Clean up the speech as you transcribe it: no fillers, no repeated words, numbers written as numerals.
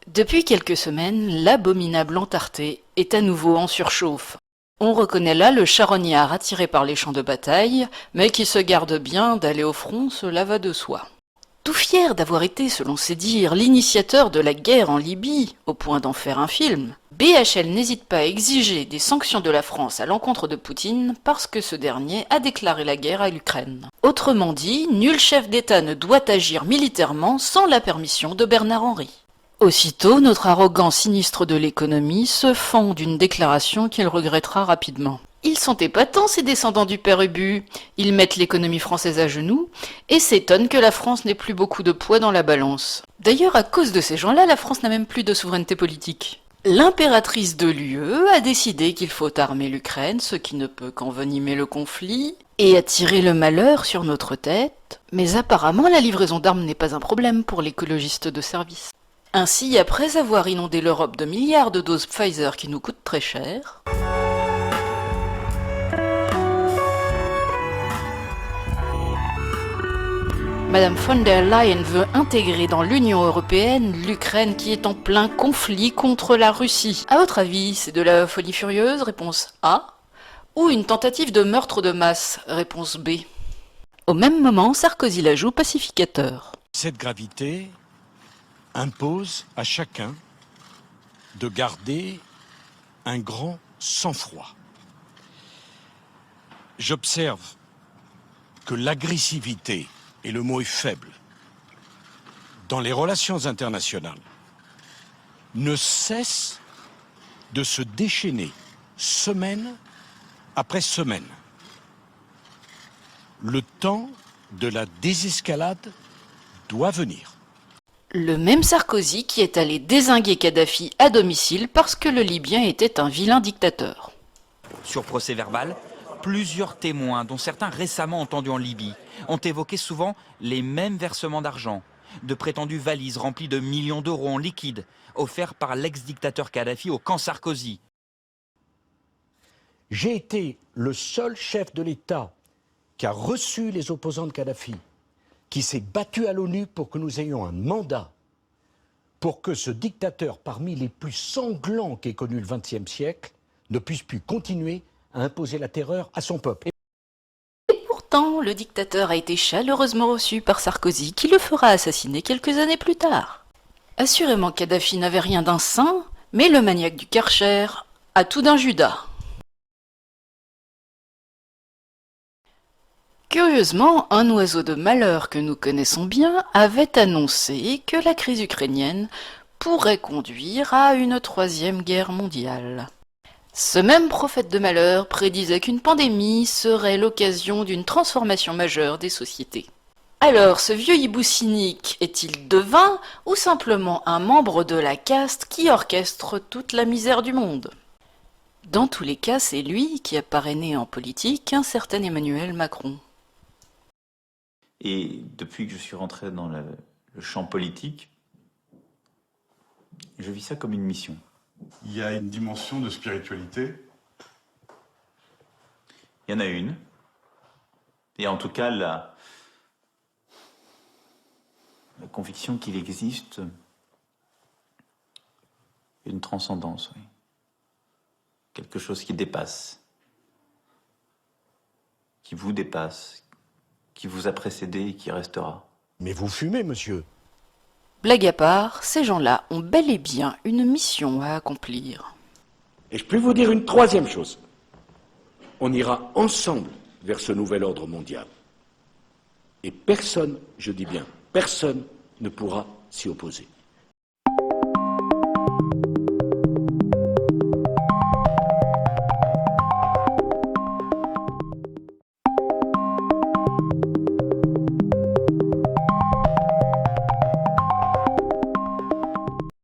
Depuis quelques semaines, l'abominable Antarcté est à nouveau en surchauffe. On reconnaît là le charognard attiré par les champs de bataille, mais qui se garde bien d'aller au front, cela va de soi. Tout fier d'avoir été, selon ses dires, l'initiateur de la guerre en Libye, au point d'en faire un film, BHL n'hésite pas à exiger des sanctions de la France à l'encontre de Poutine parce que ce dernier a déclaré la guerre à l'Ukraine. Autrement dit, nul chef d'État ne doit agir militairement sans la permission de Bernard Henry. Aussitôt, notre arrogant sinistre de l'économie se fend d'une déclaration qu'il regrettera rapidement. Ils sont épatants, ces descendants du père Ubu. Ils mettent l'économie française à genoux et s'étonnent que la France n'ait plus beaucoup de poids dans la balance. D'ailleurs, à cause de ces gens-là, la France n'a même plus de souveraineté politique. L'impératrice de l'UE a décidé qu'il faut armer l'Ukraine, ce qui ne peut qu'envenimer le conflit, et attirer le malheur sur notre tête. Mais apparemment, la livraison d'armes n'est pas un problème pour l'écologiste de service. Ainsi, après avoir inondé l'Europe de milliards de doses Pfizer qui nous coûtent très cher, Madame von der Leyen veut intégrer dans l'Union européenne l'Ukraine qui est en plein conflit contre la Russie. À votre avis, c'est de la folie furieuse, réponse A, ou une tentative de meurtre de masse, réponse B. Au même moment, Sarkozy la joue pacificateur. Cette gravité impose à chacun de garder un grand sang-froid. J'observe que l'agressivité, et le mot est faible, dans les relations internationales, ne cesse de se déchaîner semaine après semaine. Le temps de la désescalade doit venir. Le même Sarkozy qui est allé dézinguer Kadhafi à domicile parce que le Libyen était un vilain dictateur. Sur procès-verbal, plusieurs témoins, dont certains récemment entendus en Libye, ont évoqué souvent les mêmes versements d'argent, de prétendues valises remplies de millions d'euros en liquide, offerts par l'ex-dictateur Kadhafi au camp Sarkozy. J'ai été le seul chef de l'État qui a reçu les opposants de Kadhafi, qui s'est battu à l'ONU pour que nous ayons un mandat, pour que ce dictateur, parmi les plus sanglants qu'ait connu le XXe siècle, ne puisse plus continuer à imposer la terreur à son peuple. Et pourtant, le dictateur a été chaleureusement reçu par Sarkozy, qui le fera assassiner quelques années plus tard. Assurément, Kadhafi n'avait rien d'un saint, mais le maniaque du Karcher a tout d'un Judas. Curieusement, un oiseau de malheur que nous connaissons bien avait annoncé que la crise ukrainienne pourrait conduire à une troisième guerre mondiale. Ce même prophète de malheur prédisait qu'une pandémie serait l'occasion d'une transformation majeure des sociétés. Alors, ce vieux hibou cynique est-il devin ou simplement un membre de la caste qui orchestre toute la misère du monde ? Dans tous les cas, c'est lui qui a parrainé en politique un certain Emmanuel Macron. Et depuis que je suis rentré dans le champ politique, je vis ça comme une mission. Il y a une dimension de spiritualité. Il y en a une. Et en tout cas, la conviction qu'il existe une transcendance, oui. Quelque chose qui dépasse, qui vous dépasse, qui vous a précédé et qui restera. Mais vous fumez, monsieur. Blague à part, ces gens-là ont bel et bien une mission à accomplir. Et je peux vous dire une troisième chose. On ira ensemble vers ce nouvel ordre mondial. Et personne, je dis bien, personne ne pourra s'y opposer.